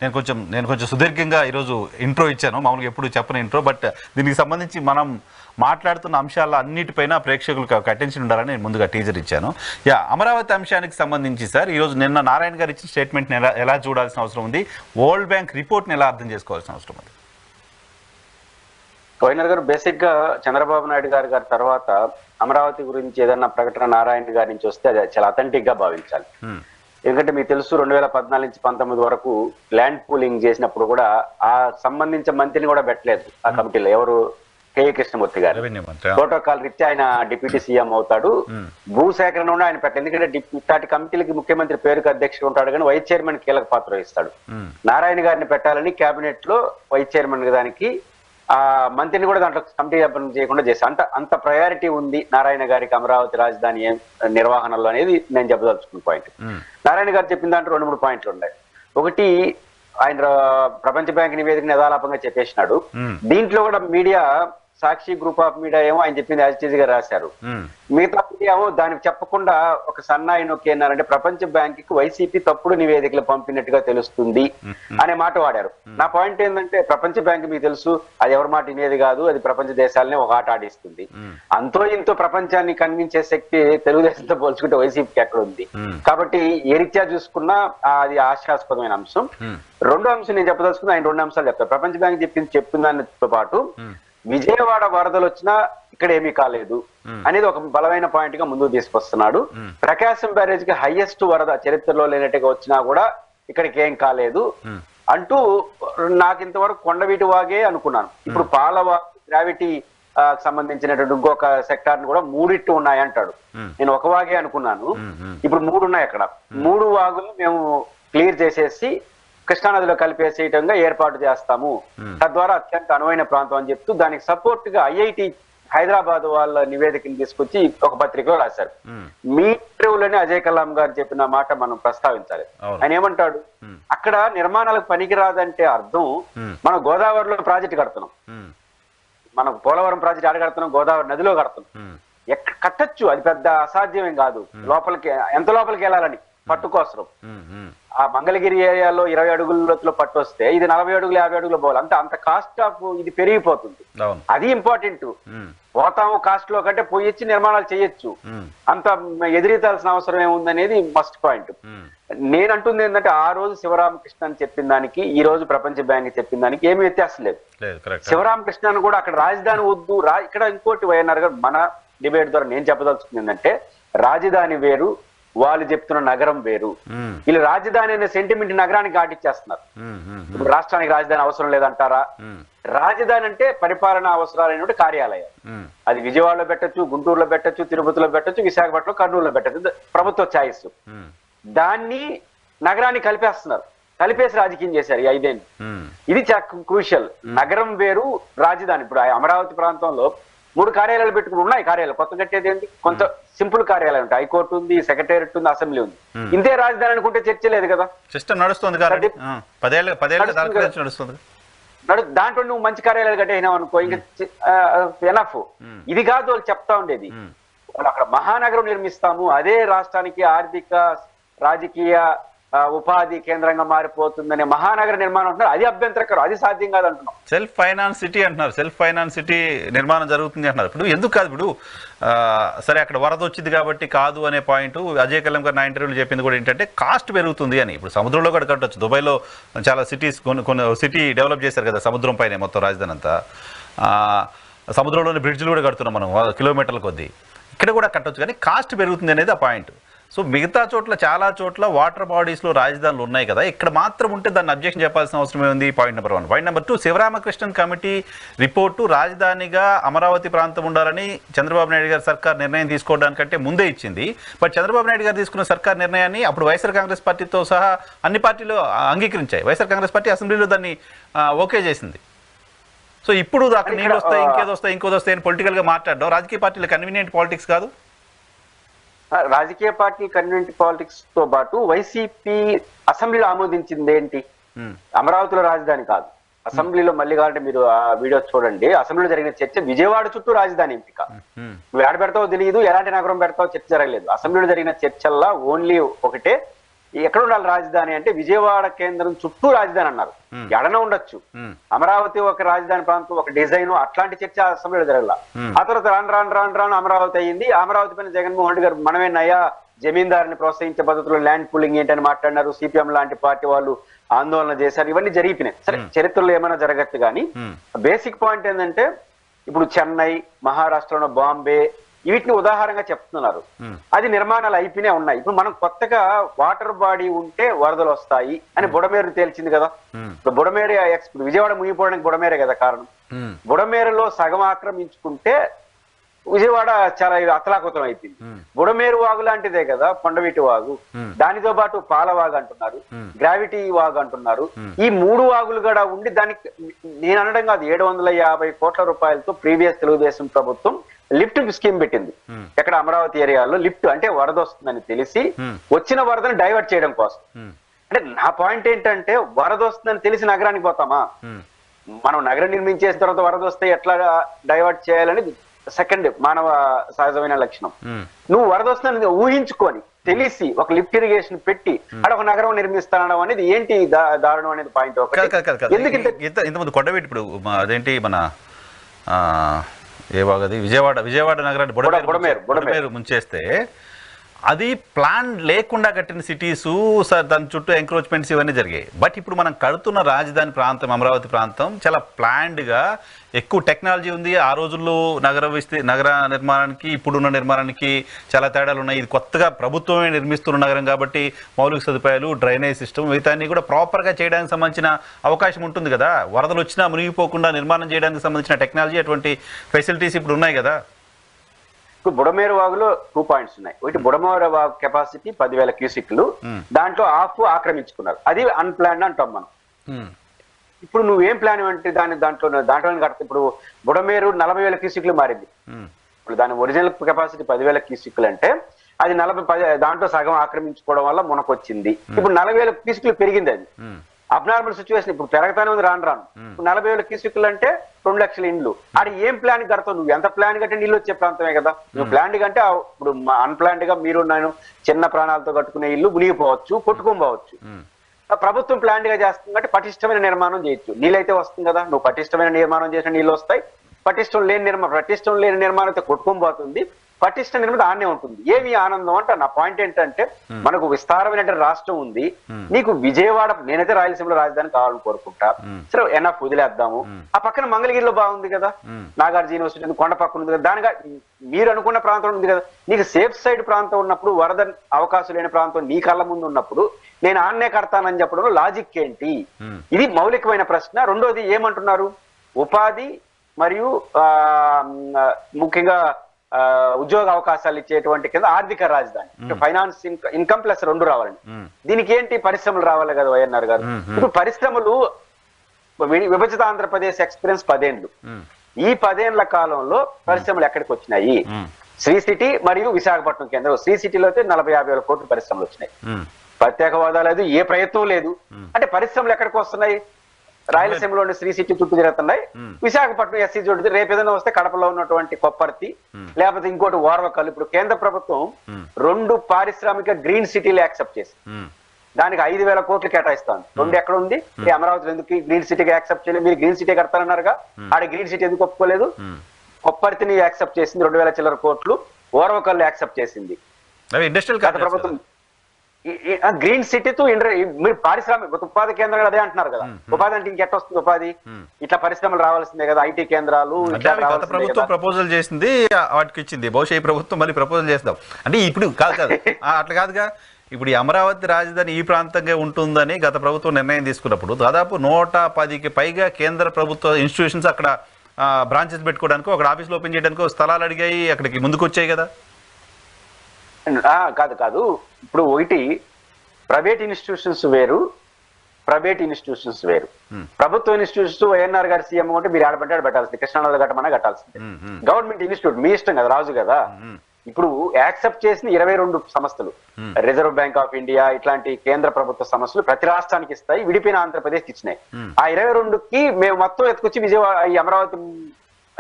నేను కొంచెం సుదీర్ఘంగా ఈరోజు ఇంట్రో ఇచ్చాను, మామూలుగా ఎప్పుడు చెప్పని ఇంట్రో. బట్ దీనికి సంబంధించి మనం మాట్లాడుతున్న అంశాల అన్నిటిపైన ప్రేక్షకులకు అటెన్షన్ ఉండాలని నేను ముందుగా టీజర్ ఇచ్చాను. అమరావతి అంశానికి సంబంధించి సార్ ఈరోజు నిన్న నారాయణ గారు ఇచ్చిన స్టేట్మెంట్ని ఎలా చూడాల్సిన అవసరం ఉంది, వరల్డ్ బ్యాంక్ రిపోర్ట్ని ఎలా అర్థం చేసుకోవాల్సిన అవసరం ఉంది? కోయినర్ గారు బేసిక్ గా చంద్రబాబు నాయుడు గారి తర్వాత అమరావతి గురించి ఏదన్నా ప్రకటన నారాయణ గారి నుంచి వస్తే అది చాలా అథెంటిక్ గా భావించాలి. ఎందుకంటే మీకు తెలుసు 2014 నుంచి 19 వరకు ల్యాండ్ పూలింగ్ చేసినప్పుడు కూడా ఆ సంబంధించిన మంత్రిని కూడా పెట్టలేదు ఆ కమిటీలో. ఎవరు? కేఏ కృష్ణమూర్తి గారు. ప్రోటోకాల్ రీత్యా ఆయన డిప్యూటీ సీఎం అవుతాడు. భూసేకరణ కూడా ఆయన పెట్టలేదు. ఎందుకంటే ఇట్లాంటి కమిటీలకి ముఖ్యమంత్రి పేరుకు అధ్యక్షుడు ఉంటాడు కానీ వైస్ చైర్మన్ కీలక పాత్ర వహిస్తాడు. నారాయణ గారిని పెట్టాలని కేబినెట్ లో వైస్ చైర్మన్ దానికి ఆ మంత్రిని కూడా దాంట్లో కమిటీ చేయకుండా చేశారు. అంత ప్రయారిటీ ఉంది నారాయణ గారికి అమరావతి రాజధాని నిర్వహణలో అనేది నేను చెప్పదలుచుకున్న పాయింట్. నారాయణ గారు చెప్పిన దాంట్లో 2-3 పాయింట్లు ఉన్నాయి. ఒకటి, ఆయన ప్రపంచ బ్యాంక్ నివేదికను యథాలాపంగా చెప్పేసినాడు. దీంట్లో కూడా media, Sakshi group of media ఏమో ఆయన చెప్పింది యాజిటీజ్ గా రాశారు. మిగతా మీడియా ఏమో దానికి చెప్పకుండా ఒక సన్నాయి నొక్కి అన్నారంటే ప్రపంచ బ్యాంక్ కి వైసీపీ తప్పుడు నివేదికలు పంపినట్టుగా తెలుస్తుంది అనే మాట వాడారు. నా పాయింట్ ఏంటంటే ప్రపంచ బ్యాంక్ మీకు తెలుసు అది ఎవరి మాట వినేది కాదు, అది ప్రపంచ దేశాలనే ఒక ఆట ఆడిస్తుంది. అంతో ఇంతో ప్రపంచాన్ని కనిపించే శక్తి తెలుగుదేశంతో పోల్చుకుంటే వైసీపీకి ఎక్కడ ఉంది. కాబట్టి ఏ రీత్యా చూసుకున్నా అది ఆశాస్పదమైన అంశం. రెండో అంశం నేను చెప్పదలుచుకున్నా, ఆయన 2 అంశాలు చెప్తారు. ప్రపంచ బ్యాంక్ చెప్పిన దానితో పాటు విజయవాడ వరదలు వచ్చినా ఇక్కడ ఏమీ కాలేదు అనేది ఒక బలమైన పాయింట్ గా ముందుకు తీసుకొస్తున్నాడు. ప్రకాశం బ్యారేజ్ కి హైయెస్ట్ వరద చరిత్రలో లేనట్టుగా వచ్చినా కూడా ఇక్కడికి ఏం కాలేదు అంటూ, నాకు ఇంతవరకు కొండవీటి వాగే అనుకున్నాను. ఇప్పుడు పాలవా గ్రావిటీ సంబంధించినటువంటి ఇంకొక సెక్టార్ ని కూడా 3 ఉన్నాయి అంటాడు. నేను ఒక వాగే అనుకున్నాను, ఇప్పుడు 3 ఉన్నాయి. అక్కడ 3 వాగులు మేము క్లియర్ చేసేసి కృష్ణానదిలో కలిపేసేయటంగా ఏర్పాటు చేస్తాము, తద్వారా అత్యంత అనువైన ప్రాంతం అని చెప్తూ దానికి సపోర్ట్ గా ఐఐటి హైదరాబాద్ వాళ్ళ నివేదికను తీసుకొచ్చి ఒక పత్రికలో రాశారు. మీ ఇంటర్వ్యూలోనే అజయ్ కలాం గారు చెప్పిన మాట మనం ప్రస్తావించాలి. ఆయన ఏమంటాడు, అక్కడ నిర్మాణాలకు పనికిరాదంటే అర్థం మనం గోదావరిలో ప్రాజెక్టు కడుతున్నాం, మనం పోలవరం ప్రాజెక్టు ఆడ కడుతున్నాం, గోదావరి నదిలో కడుతున్నాం. ఎక్కడ కట్టచ్చు, అది పెద్ద అసాధ్యమేం కాదు. లోపలికి ఎంత లోపలికి వెళ్ళాలని పట్టు కోసం ఆ మంగళగిరి ఏరియాలో 20 అడుగుల పట్టు వస్తే ఇది 40 అడుగులు 50 అడుగులు పోవాలి. అంత కాస్ట్ ఆఫ్ ఇది పెరిగిపోతుంది. అది ఇంపార్టెంట్. పోతాము కాస్ట్ లో కంటే పోయొచ్చి నిర్మాణాలు చేయొచ్చు, అంత ఎదిరితాల్సిన అవసరం ఏముందనేది మస్ట్ పాయింట్. నేను అంటుంది ఏంటంటే ఆ రోజు శివరామకృష్ణ అని చెప్పిన దానికి ఈ రోజు ప్రపంచ బ్యాంక్ చెప్పిన దానికి ఏమీ వ్యత్యాసం లేదు. శివరామకృష్ణ కూడా అక్కడ రాజధాని వద్దు, ఇక్కడ ఇంకోటి వైఎన్ఆర్ గారు మన డిబేట్ ద్వారా నేను చెప్పదలుచుకుంది ఏంటంటే రాజధాని వేరు, వాళ్ళు చెప్తున్న నగరం వేరు. వీళ్ళు రాజధాని అనే సెంటిమెంట్ నగరానికి ఆటిచ్చేస్తున్నారు. ఇప్పుడు రాష్ట్రానికి రాజధాని అవసరం లేదంటారా? రాజధాని అంటే పరిపాలనా అవసరాలైన కార్యాలయం. అది విజయవాడలో పెట్టచ్చు, గుంటూరులో పెట్టచ్చు, తిరుపతిలో పెట్టచ్చు, విశాఖపట్నంలో, కర్నూలులో పెట్టచ్చు, ప్రభుత్వ ఛాయిస్. దాన్ని నగరాన్ని కలిపేస్తున్నారు, కలిపేసి రాజకీయం చేశారు ఈ 5 ఏళ్ళు. ఇది క్రూషియల్. నగరం వేరు, రాజధాని. ఇప్పుడు అమరావతి ప్రాంతంలో 3 కార్యాలయాలు పెట్టుకుని ఉన్నాయి. కార్యాలయాలు కొత్త కట్టేది ఏంటి? కొంత సింపుల్ కార్యాలయం ఉంటాయి. హైకోర్టు ఉంది, సెక్రటేరియట్ ఉంది, అసెంబ్లీ ఉంది. ఇంతే రాజధాని అనుకుంటే చర్చ లేదు కదా. సిస్టమ్ నడుస్తుంది. దాంట్లో నువ్వు మంచి కార్యాలయాలు కట్టేసినావు అనుకో, ఇంకా ఎనఫ్. ఇది కాదు వాళ్ళు చెప్తా ఉండేది. వాళ్ళు అక్కడ మహానగరం నిర్మిస్తాము, అదే రాష్ట్రానికి ఆర్థిక రాజకీయ ఉపాధి కేంద్రంగా మారిపోతుందనే మహానగర నిర్మాణం అంటున్నారు. అది అభ్యంతరకరం, అది సాధ్యం కాదు అంటున్నాం. సెల్ఫ్ ఫైనాన్స్ సిటీ అంటున్నారు, సెల్ఫ్ ఫైనాన్స్ సిటీ నిర్మాణం జరుగుతుంది అంటున్నారు. ఇప్పుడు ఎందుకు కాదు? ఇప్పుడు సరే అక్కడ వరద వచ్చింది కాబట్టి కాదు అనే పాయింట్ అజయ్ కల్లం గారు నా ఇంటర్వ్యూలో చెప్పింది కూడా ఏంటంటే కాస్ట్ పెరుగుతుంది అని. ఇప్పుడు సముద్రంలో కూడా కట్టవచ్చు. దుబాయ్లో చాలా సిటీస్ కొన్ని సిటీ డెవలప్ చేశారు కదా సముద్రం పైన మొత్తం రాజధాని అంతా. సముద్రంలోని బ్రిడ్జ్లు కూడా కడుతున్నాం మనం కిలోమీటర్ల కొద్దీ. ఇక్కడ కూడా కట్టవచ్చు, కానీ కాస్ట్ పెరుగుతుంది అనేది ఆ పాయింట్. సో మిగతా చోట్ల చాలా చోట్ల వాటర్ బాడీస్లో రాజధానులు ఉన్నాయి కదా, ఇక్కడ మాత్రం ఉంటే దాన్ని అబ్జెక్షన్ చెప్పాల్సిన అవసరం ఏముంది? Point number 1. Point number 2, Sivaramakrishnan committee report రాజధానిగా అమరావతి ప్రాంతం ఉండాలని చంద్రబాబు నాయుడు గారు సర్కార్ నిర్ణయం తీసుకోవడానికంటే ముందే ఇచ్చింది. బట్ చంద్రబాబు నాయుడు గారు తీసుకున్న సర్కార్ నిర్ణయాన్ని అప్పుడు వైఎస్ఆర్ కాంగ్రెస్ పార్టీతో సహా అన్ని పార్టీలు అంగీకరించాయి. వైఎస్ఆర్ కాంగ్రెస్ పార్టీ అసెంబ్లీలో దాన్ని ఓకే చేసింది. సో ఇప్పుడు అక్కడ నీళ్ళు వస్తాయి, ఇంకోది వస్తాయి అని పొలిటికల్గా మాట్లాడడం రాజకీయ పార్టీల కన్వీనియంట్ పాలిటిక్స్ కాదు. రాజకీయ పార్టీ కన్వీనియంట్ పాలిటిక్స్ తో పాటు వైసీపీ అసెంబ్లీలో ఆమోదించింది ఏంటి? అమరావతిలో రాజధాని కాదు. అసెంబ్లీలో మళ్ళీ కావాలంటే మీరు ఆ వీడియో చూడండి. అసెంబ్లీలో జరిగిన చర్చ విజయవాడ చుట్టూ రాజధాని ఎంపిక. నువ్వు ఎక్కడ పెడతావో తెలియదు, ఎలాంటి నగరం పెడతావో చర్చ జరగలేదు. అసెంబ్లీలో జరిగిన చర్చల్లా ఓన్లీ ఒకటే, ఎక్కడ ఉండాలి రాజధాని అంటే విజయవాడ కేంద్రం చుట్టూ రాజధాని అన్నారు. ఎడన ఉండొచ్చు, అమరావతి ఒక రాజధాని ప్రాంతం, ఒక డిజైన్, అట్లాంటి చర్చ అసెంబ్లీలో జరగల. ఆ తర్వాత రాను అమరావతి అయ్యింది. అమరావతి పైన జగన్మోహన్ రెడ్డి గారు మనమేనయ్యా జమీందారుని ప్రోత్సహించే పద్ధతిలో ల్యాండ్ పూలింగ్ ఏంటని మాట్లాడినారు. సిపిఎం లాంటి పార్టీ వాళ్ళు ఆందోళన చేశారు. ఇవన్నీ జరిగిపోయినాయి. సరే, చరిత్రలో ఏమైనా జరగచ్చు, కానీ బేసిక్ పాయింట్ ఏంటంటే ఇప్పుడు చెన్నై, మహారాష్ట్రలో బాంబే, వీటిని ఉదాహరణగా చెప్తున్నారు. అది నిర్మాణాలు అయిపోయినాయి ఉన్నాయి. ఇప్పుడు మనం కొత్తగా వాటర్ బాడీ ఉంటే వరదలు వస్తాయి అని బుడమేరు తేల్చింది కదా. ఇప్పుడు బుడమేరు విజయవాడ మునిగిపోవడానికి బుడమేరే కదా కారణం. బుడమేరులో సగం ఆక్రమించుకుంటే విజయవాడ చాలా అతలాకుతలం అయిపోయింది. బుడమేరు వాగు లాంటిదే కదా కొండవీటి వాగు. దానితో పాటు పాలవాగు అంటున్నారు, గ్రావిటీ వాగు అంటున్నారు. ఈ 3 వాగులు కూడా ఉండి దానికి నేను అనడం కాదు, 750 కోట్ల రూపాయలతో ప్రీవియస్ తెలుగుదేశం ప్రభుత్వం లిఫ్ట్ స్కీమ్ పెట్టింది. ఎక్కడ అమరావతి ఏరియాలో లిఫ్ట్ అంటే వరద వస్తుందని తెలిసి వచ్చిన వరదను డైవర్ట్ చేయడం కోసం. అంటే నా పాయింట్ ఏంటంటే వరద వస్తుందని తెలిసి నగరానికి పోతామా? మనం నగరం నిర్మించేసిన తర్వాత వరద వస్తే ఎట్లా డైవర్ట్ చేయాలని సెకండ్ మానవ సహజమైన లక్షణం. నువ్వు వరద వస్తుందని ఊహించుకొని తెలిసి ఒక లిఫ్ట్ ఇరిగేషన్ పెట్టి అక్కడ ఒక నగరం నిర్మిస్తానడం అనేది ఏంటి దారుణం అనేది పాయింట్. ఇంతమంది కొండవీటి ఇప్పుడు అదేంటి మన ఏ వాగది విజయవాడ నగరాన్ని బుడమేరు ముంచేస్తే అది ప్లాన్ లేకుండా కట్టిన సిటీస్, దాని చుట్టూ ఎంక్రోచ్మెంట్స్ ఇవన్నీ జరిగాయి. బట్ ఇప్పుడు మనం కడుతున్న రాజధాని ప్రాంతం అమరావతి ప్రాంతం చాలా ప్లాన్డ్గా ఎక్కువ టెక్నాలజీ ఉంది. ఆ రోజుల్లో నగర నిర్మాణానికి ఇప్పుడున్న నిర్మాణానికి చాలా తేడాలు ఉన్నాయి. ఇది కొత్తగా ప్రభుత్వమే నిర్మిస్తున్న నగరం కాబట్టి మౌలిక సదుపాయాలు, డ్రైనేజ్ సిస్టమ్ మిగతాన్ని కూడా ప్రాపర్గా చేయడానికి సంబంధించిన అవకాశం ఉంటుంది కదా. వరదలు వచ్చినా మునిగిపోకుండా నిర్మాణం చేయడానికి సంబంధించిన టెక్నాలజీ, అటువంటి ఫెసిలిటీస్ ఇప్పుడు ఉన్నాయి కదా. బుడమేరు వాగులో 2 పాయింట్స్ ఉన్నాయి. ఒకటి, బుడమేరు వాగు కెపాసిటీ 10,000 క్యూసిక్లు, దాంట్లో హాఫ్ ఆక్రమించుకున్నారు. అది అన్ప్లాన్డ్ అంటాం మనం. ఇప్పుడు నువ్వేం ప్లాన్ అంటే దాంట్లో కడతా. ఇప్పుడు బుడమేరు 40,000 క్యూసిక్లు మారింది. ఇప్పుడు దాని ఒరిజినల్ కెపాసిటీ 10,000 క్యూసిక్లు అంటే అది 40 దాంట్లో సగం ఆక్రమించుకోవడం వల్ల మునకొచ్చింది. ఇప్పుడు 40,000 క్యూసిక్లు పెరిగింది. అది అబ్నార్మల్ సిచ్యువేషన్. ఇప్పుడు పెరగతానే ఉంది రాను. ఇప్పుడు 40,000 క్యూసిక్లు అంటే 2 లక్షల ఇండ్లు. అది ఏం ప్లాన్ కడతావు నువ్వు? ఎంత ప్లాన్ కట్టే నీళ్ళు వచ్చే ప్రాంతమే కదా. నువ్వు ప్లాన్ కంటే ఇప్పుడు అన్ప్లాన్డ్ గా మీరు నేను చిన్న ప్రాణాలతో కట్టుకునే ఇల్లు మునిగిపోవచ్చు, కొట్టుకోవచ్చు. ప్రభుత్వం ప్లాన్ గా చేస్తుంది కాబట్టి పటిష్టమైన నిర్మాణం చేయొచ్చు. నీళ్ళైతే వస్తుంది కదా. నువ్వు పటిష్టమైన నిర్మాణం చేసిన నీళ్ళు వస్తాయి. పటిష్టం లేని నిర్మాణం అయితే కొట్టుకోబోతుంది. పటిష్ట నిర్మిత ఆడనే ఉంటుంది. ఏమి ఆనందం అంటే నా పాయింట్ ఏంటంటే మనకు విస్తారమైన రాష్ట్రం ఉంది. నీకు విజయవాడ, నేనైతే రాయలసీమలో రాజధాని కావాలని కోరుకుంటా. సరే, ఎన్ఎఫ్ వదిలేద్దాము. ఆ పక్కన మంగళగిరిలో బాగుంది కదా, నాగార్జున యూనివర్సిటీ కొండ పక్కన ఉంది కదా. దానిగా మీరు అనుకున్న ప్రాంతం ఉంది కదా. నీకు సేఫ్ సైడ్ ప్రాంతం ఉన్నప్పుడు, వరద అవకాశం లేని ప్రాంతం నీ కళ్ళ ముందు ఉన్నప్పుడు నేను ఆన్నే కడతానని చెప్పడంలో లాజిక్ ఏంటి? ఇది మౌలికమైన ప్రశ్న. రెండోది ఏమంటున్నారు, ఉపాధి మరియు ముఖ్యంగా ఉద్యోగ అవకాశాలు ఇచ్చేటువంటి కింద ఆర్థిక రాజధాని, ఫైనాన్స్ ఇన్కమ్ ప్లస్ 2 రావాలని. దీనికి ఏంటి, పరిశ్రమలు రావాలి కదా వైఎన్ఆర్ గారు. ఇప్పుడు పరిశ్రమలు, విభజిత ఆంధ్రప్రదేశ్ ఎక్స్పీరియన్స్ 10 ఏళ్ళు. ఈ 10 ఏళ్ల కాలంలో పరిశ్రమలు ఎక్కడికి వచ్చినాయి? శ్రీ సిటీ మరియు విశాఖపట్నం కేంద్రం. శ్రీ సిటీలో అయితే 40-50 వేల కోట్ల పరిశ్రమలు వచ్చినాయి. ప్రత్యేక హోదా లేదు, ఏ ప్రయత్నం లేదు. అంటే పరిశ్రమలు ఎక్కడికి వస్తున్నాయి? రాయలసీమలోని శ్రీ సిటీ చుట్టూ తిరుగుతున్నాయి. విశాఖపట్నం ఎస్సీ చుట్టూ, రేపు ఏదైనా వస్తే కడపలో ఉన్నటువంటి కొప్పర్తి, లేకపోతే ఇంకోటి ఓర్వకల్. ఇప్పుడు కేంద్ర ప్రభుత్వం 2 పారిశ్రామిక గ్రీన్ సిటీలు యాక్సెప్ట్ చేసి దానికి 5,000 కోట్లు కేటాయిస్తాను. 2 ఎక్కడ ఉంది? అమరావతి ఎందుకు గ్రీన్ సిటీకి యాక్సెప్ట్ చేయలేదు? మీరు గ్రీన్ సిటీ కడతారన్నారుగా, ఆడ గ్రీన్ సిటీ ఎందుకు ఒప్పుకోలేదు? కొప్పర్తిని యాక్సెప్ట్ చేసింది 2,000 చిల్లర కోట్లు, ఓర్వకల్ యాక్సెప్ట్ చేసింది. గత ప్రభుత్వం గ్రీన్ సిటీతో మీరు పారిశ్రామిక ఉపాధి కేంద్రాలు అదే అంటున్నారు కదా. ఉపాధి అంటే ఇంకెట్ట వస్తుంది ఉపాధి? ఇట్లా పరిశ్రమలు రావాల్సిందే కదా, ఐటీ కేంద్రాలు. ప్రభుత్వం ప్రపోజల్ చేసింది, వాటికి ఇచ్చింది. బహుశా ఈ ప్రభుత్వం మళ్ళీ ప్రపోజల్ చేస్తాం అంటే ఇప్పుడు కాదు అట్లా కాదుగా. ఇప్పుడు ఈ అమరావతి రాజధాని ఈ ప్రాంతంగా ఉంటుందని గత ప్రభుత్వం నిర్ణయం తీసుకున్నప్పుడు దాదాపు 110కి పైగా కేంద్ర ప్రభుత్వ ఇన్స్టిట్యూషన్స్ అక్కడ బ్రాంచెస్ పెట్టుకోవడానికి, అక్కడ ఆఫీసులు ఓపెన్ చేయడానికి స్థలాలు అడిగాయి, అక్కడికి ముందుకు వచ్చాయి కదా. కాదు ఇప్పుడు ఒకటి, ప్రైవేట్ ఇన్స్టిట్యూషన్స్ వేరు, ప్రైవేట్ ఇన్స్టిట్యూషన్స్ వేరు. ప్రభుత్వ ఇన్స్టిట్యూషన్స్ వైఎన్ఆర్ గారు సీఎం ఉంటే మీరు ఆడబెట్టి ఆడబెట్టాల్సింది, కృష్ణానది కట్టమన్నా కట్టాల్సిందే. గవర్నమెంట్ ఇన్స్టిట్యూట్ మీ ఇష్టం కదా, రాజు కదా. ఇప్పుడు యాక్సెప్ట్ చేసిన 22 సంస్థలు, రిజర్వ్ బ్యాంక్ ఆఫ్ ఇండియా ఇట్లాంటి కేంద్ర ప్రభుత్వ సంస్థలు ప్రతి రాష్ట్రానికి ఇస్తాయి. విడిపోయిన ఆంధ్రప్రదేశ్ ఇచ్చినాయి. ఆ 22కి మేము మొత్తం ఎత్తుకొచ్చి విజయవాడ, ఈ అమరావతి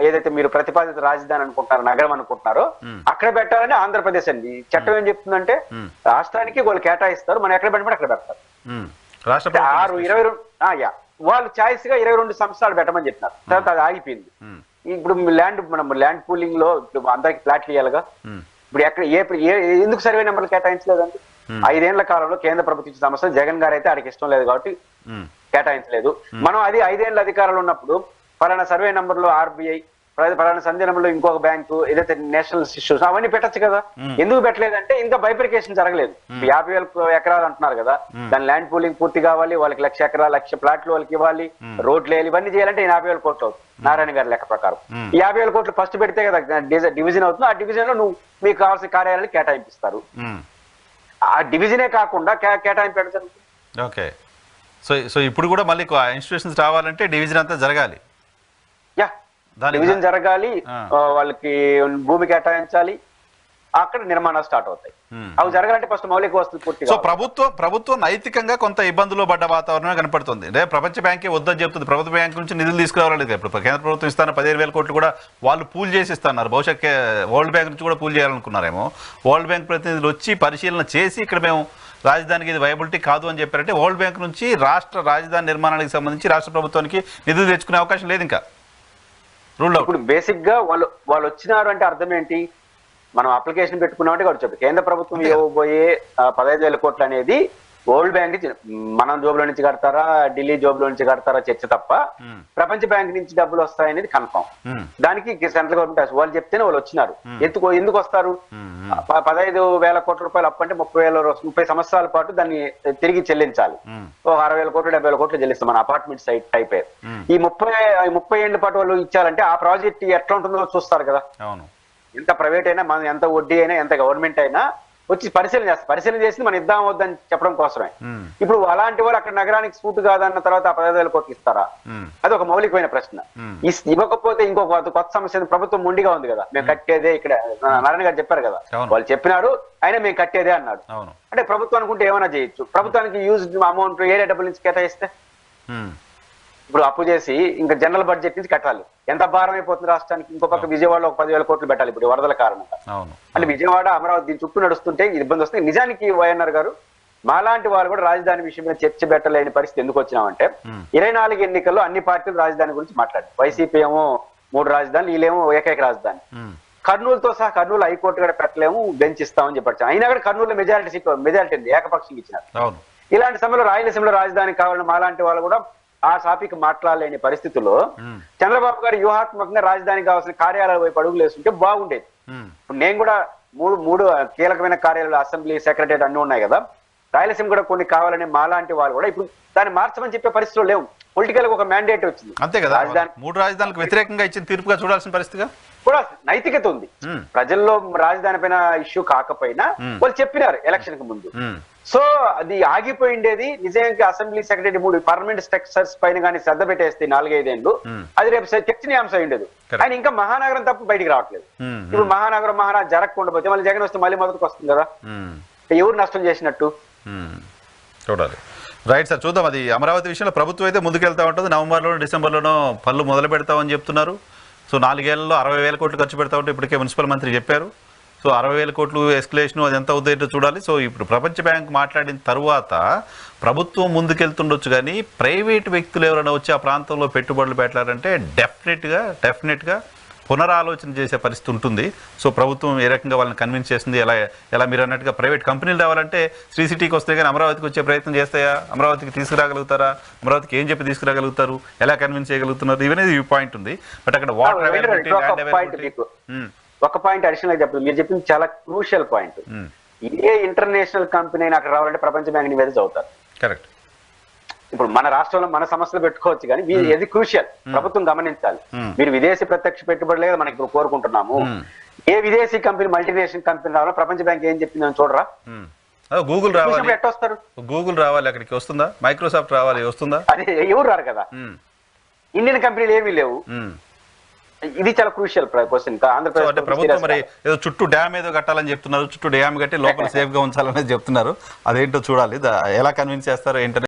ఏదైతే మీరు ప్రతిపాదిత రాజధాని అనుకుంటున్నారో, నగరం అనుకుంటున్నారో అక్కడ పెట్టాలని ఆంధ్రప్రదేశ్ అండి. చట్టం ఏం చెప్తుందంటే రాష్ట్రానికి వాళ్ళు కేటాయిస్తారు, మనం ఎక్కడ పెట్టమని అక్కడ పెడతారు. రాష్ట్ర 22 వాళ్ళు ఛాయిస్ గా 22 సంవత్సరాలు పెట్టమని చెప్పినారు. తర్వాత అది ఆగిపోయింది. ఇప్పుడు మనం ల్యాండ్ పూలింగ్ లో ఇప్పుడు అందరికి ఫ్లాట్లు ఇవ్వాలిగా. ఇప్పుడు ఎక్కడ ఎందుకు సర్వే నెంబర్లు కేటాయించలేదండి? 5 ఏళ్ల కాలంలో కేంద్ర ప్రభుత్వం ఇచ్చిన సమస్య జగన్ గారు అయితే ఆడికి ఇష్టం లేదు కాబట్టి కేటాయించలేదు. మనం అది 5 ఏళ్ల అధికారంలో ఉన్నప్పుడు పలానా సర్వే నెంబర్ లో RBI, పలానా సంధ్య నెంబర్ లో ఇంకొక బ్యాంకు, ఏదైతే నేషనల్ ఇష్యూస్ అవన్నీ పెట్టచ్చు కదా. ఎందుకు పెట్టలేదంటే ఇంకా బైఫర్కేషన్ జరగలేదు. 50,000 ఎకరాలు అంటున్నారు కదా, దాని ల్యాండ్ పూలింగ్ పూర్తి కావాలి, వాళ్ళకి 1,00,000 ఎకరాలు 1,00,000 ప్లాట్లు వాళ్ళకి ఇవ్వాలి, రోడ్లు వేయాలి, ఇవన్నీ చేయాలంటే 50,000 కోట్లు అవుతుంది నారాయణ గారి లెక్క ప్రకారం. 50,000 కోట్లు ఫస్ట్ పెడితే కదా డివిజన్ అవుతుంది. ఆ డివిజన్ లో మీకు కావాల్సిన కార్యాలయాలు కేటాయింపిస్తారు. ఆ డివిజనే కాకుండా కేటాయింపు పెడతారు. ఓకే, సో ఇప్పుడు కూడా మళ్ళీ ఇన్స్టిట్యూషన్స్ రావాలంటే డివిజన్ అంతా జరగాలి. డివిజన్ జరగాలి, వాళ్ళకి భూమి కేటాయించాలి, అక్కడ నిర్మాణాలు స్టార్ట్ అవుతాయి. అవి జరగాలంటే ఫస్ట్ మౌలిక వస్తువులు పూర్తిగా. సో ప్రభుత్వం నైతికంగా కొంత ఇబ్బందులు పడ్డ వాతావరణమే కనపడుతుంది. అంటే ప్రపంచ బ్యాంకే వద్దని చెప్తుంది, ప్రభుత్వ బ్యాంక్ నుంచి నిధులు తీసుకురావాలేదు. ఇప్పుడు కేంద్ర ప్రభుత్వం ఇస్తాన 15,000 కోట్లు కూడా వాళ్ళు పూల్ చేసి ఇస్తున్నారు. బహుశా వరల్డ్ బ్యాంక్ నుంచి కూడా పూల్ చేయాలనుకున్నారేమో. వరల్డ్ బ్యాంక్ ప్రతినిధులు వచ్చి పరిశీలన చేసి ఇక్కడ మేము రాజధానికి ఇది వైబిలిటీ కాదు అని చెప్పారంటే వరల్డ్ బ్యాంక్ నుంచి రాష్ట్ర రాజధాని నిర్మాణానికి సంబంధించి రాష్ట్ర ప్రభుత్వానికి నిధులు తెచ్చుకునే అవకాశం లేదు ఇంకా. ఇప్పుడు బేసిక్ గా వాళ్ళు వచ్చినారు అంటే అర్థం ఏంటి? మనం అప్లికేషన్ పెట్టుకున్నామంటే కూడా చెప్పి కేంద్ర ప్రభుత్వం ఇవ్వబోయే 15,000 కోట్లు అనేది వరల్డ్ బ్యాంక్ మనం జోబులో నుంచి కడతారా, ఢిల్లీ జోబులో నుంచి కడతారా చర్చ తప్ప ప్రపంచ బ్యాంక్ నుంచి డబ్బులు వస్తాయనేది కన్ఫర్మ్. దానికి సెంట్రల్ గవర్నమెంట్ వాళ్ళు చెప్తేనే వాళ్ళు వచ్చినారు. ఎందుకు వస్తారు? 15,000 కోట్ల రూపాయలు అప్పు అంటే 30 సంవత్సరాల పాటు దాన్ని తిరిగి చెల్లించాలి. 60,000 కోట్లు 70,000 కోట్లు చెల్లిస్తాం మన అపార్ట్మెంట్ సైట్ టైప్. ఈ 30 ఏళ్ల పాటు వాళ్ళు ఇచ్చారంటే ఆ ప్రాజెక్ట్ ఎట్లా ఉంటుందో చూస్తారు కదా. ఎంత ప్రైవేట్ అయినా, మనం ఎంత వడ్డీ అయినా, ఎంత గవర్నమెంట్ అయినా వచ్చి పరిశీలన చేసి మనం ఇద్దాం వద్దని చెప్పడం కోసమే. ఇప్పుడు అలాంటి వాళ్ళు అక్కడ నగరానికి సూట్ కాదన్న తర్వాత 15,000 కోట్లు ఇస్తారా? అది ఒక మౌలికమైన ప్రశ్న. ఇవ్వకపోతే ఇంకొక కొత్త సమస్య, ప్రభుత్వం మొండిగా ఉంది కదా, మేము కట్టేదే. ఇక్కడ నారాయణ గారు చెప్పారు కదా, వాళ్ళు చెప్పినారు అయినా మేము కట్టేదే అన్నాడు. అంటే ప్రభుత్వం అనుకుంటే ఏమైనా చేయొచ్చు. ప్రభుత్వానికి యూజ్ అమౌంట్ ఏరియా డబ్బుల నుంచి కేటాయిస్తే ఇప్పుడు అప్పు చేసి ఇంకా జనరల్ బడ్జెట్ నుంచి కట్టాలి. ఎంత భారం అయిపోతుంది రాష్ట్రానికి. ఇంకో పక్క విజయవాడలో ఒక 10,000 కోట్లు పెట్టాలి ఇప్పుడు వరదల కారణంగా. అంటే విజయవాడ అమరావతి దీని చుట్టూ నడుస్తుంటే ఇబ్బంది వస్తుంది. నిజానికి వైఎన్ఆర్ గారు మాలాంటి వాళ్ళు కూడా రాజధాని విషయం మీద చర్చ పెట్టలేని పరిస్థితి ఎందుకు వచ్చినామంటే 24 ఎన్నికల్లో అన్ని పార్టీలు రాజధాని గురించి మాట్లాడారు. వైసీపీ ఏమో 3 రాజధానులు, వీళ్ళేమో ఏకైక రాజధాని. కర్నూలుతో సహా కర్నూలు హైకోర్టు కూడా పెట్టలేము, బెంచ్ ఇస్తామని చెప్పారు. అయినా కూడా కర్నూలులో మెజారిటీ ఏకపక్షంగా ఇచ్చినారు. ఇలాంటి సమయంలో రాయలసీమలో రాజధాని కావాలని మాలాంటి వాళ్ళు కూడా ఆ టాపిక్ మాట్లాడలేని పరిస్థితుల్లో చంద్రబాబు గారు వ్యూహాత్మకంగా రాజధానికి కావాల్సిన కార్యాలయాల వైపు అడుగులు వేస్తుంటే బాగుండేది. ఇప్పుడు నేను కూడా మూడు కీలకమైన కార్యాలయాలు, అసెంబ్లీ, సెక్రటరీ అన్ని ఉన్నాయి కదా. రాయలసీమ కూడా కొన్ని కావాలని మాలాంటి వాళ్ళు కూడా ఇప్పుడు దాన్ని మార్చమని చెప్పే పరిస్థితులు లేవు. పొలిటికల్ ఒక మ్యాండేట్ వచ్చింది అంతే కదా. 3 రాజధానులకు వ్యతిరేకంగా ఇచ్చిన తీర్పుగా చూడాల్సిన పరిస్థితిగా కూడా నైతికత ఉంది. ప్రజల్లో రాజధాని పైన ఇష్యూ కాకపోయినా వాళ్ళు చెప్పినారు ఎలక్షన్ కి ముందు. సో అది ఆగిపోయిండేది. నిజానికి అసెంబ్లీ సెక్రటరీ 3 పర్మనెంట్ స్ట్రక్చర్స్ పైన కానీ శ్రద్ధ పెట్టేస్తే 4-5 ఏళ్ళు అది రేపు చర్చనీయాంశం ఉండేది. ఆయన ఇంకా మహానగరం తప్ప బయటికి రావట్లేదు. ఇప్పుడు మహానగరం జరగకుండా పోతే మళ్ళీ జగన్ వస్తే మళ్ళీ మొదటికి వస్తుంది కదా. ఎవరు నష్టం చేసినట్టు చూడాలి. రైట్ సార్, చూద్దాం. అది అమరావతి విషయంలో ప్రభుత్వం అయితే ముందుకెళ్తా ఉంటుంది. నవంబర్లోనో డిసెంబర్లోనో పనులు మొదలు పెడతామని చెప్తున్నారు. సో 4 ఏళ్లలో 60,000 కోట్లు ఖర్చు పెడతా ఉంటే ఇప్పటికే మున్సిపల్ మంత్రి చెప్పారు. సో 60,000 కోట్లు ఎస్కలేషన్ అది ఎంత అవుతుందో చూడాలి. సో ఇప్పుడు ప్రపంచ బ్యాంక్ మాట్లాడిన తర్వాత ప్రభుత్వం ముందుకెళ్తుండొచ్చు, కానీ ప్రైవేట్ వ్యక్తులు ఎవరైనా వచ్చి ఆ ప్రాంతంలో పెట్టుబడులు పెట్టాలంటే డెఫినెట్గా పునరాలోచన చేసే పరిస్థితి ఉంటుంది. సో ప్రభుత్వం ఏ రకంగా వాళ్ళని కన్విన్స్ చేస్తుంది, ఎలా మీరు అన్నట్టుగా ప్రైవేట్ కంపెనీలు రావాలంటే శ్రీ సిటీకి వస్తే కానీ అమరావతికి వచ్చే ప్రయత్నం చేస్తాయా? అమరావతికి తీసుకురాగలుగుతారా? అమరావతికి ఏం చెప్పి తీసుకురాగలుగుతారు? ఎలా కన్విన్స్ చేయగలుగుతున్నారు? ఇవన్నీ పాయింట్ ఉంది. బట్ అక్కడ వాటర్ అవైలబిలిటీ, ఒక పాయింట్ అడిషనల్ చెప్పండి. మీరు చెప్పింది చాలా క్రూషియల్ పాయింట్. ఏ ఇంటర్నేషనల్ కంపెనీ అక్కడ రావాలంటే ప్రపంచ బ్యాంక్ నివేదిక అవుతారు. కరెక్ట్. ఇప్పుడు మన రాష్ట్రంలో మన సమస్యలు పెట్టుకోవచ్చు, కానీ ఇది క్రూషియల్. ప్రభుత్వం గమనించాలి. మీరు విదేశీ ప్రత్యక్ష పెట్టుబడులే మనకి ఇప్పుడు కోరుకుంటున్నాము. ఏ విదేశీ కంపెనీ, మల్టీనేషనల్ కంపెనీ రావాలో ప్రపంచ బ్యాంక్ ఏం చెప్పిందని చూడరా? గూగుల్ రావాలి, ఎట్లా వస్తారు? గూగుల్ రావాలి, అక్కడికి వస్తుందా? మైక్రోసాఫ్ట్ రావాలి, వస్తుందా? అదే ఎవరు రారు కదా. ఇండియన్ కంపెనీలు ఏమీ లేవు. ఇది చాలా క్రూషియల్ క్వశ్చన్. ఆంధ్రప్రదేశ్ ప్రభుత్వం మరి ఏదో చుట్టూ డ్యామ్ ఏదో కట్టాలని చెప్తున్నారు, చుట్టూ డ్యామ్ కట్టి లోపల సేఫ్ గా ఉంచాలనేది చెప్తున్నారు. అదేంటో చూడాలి, ఎలా కన్విన్స్ చేస్తారో ఏంటనే.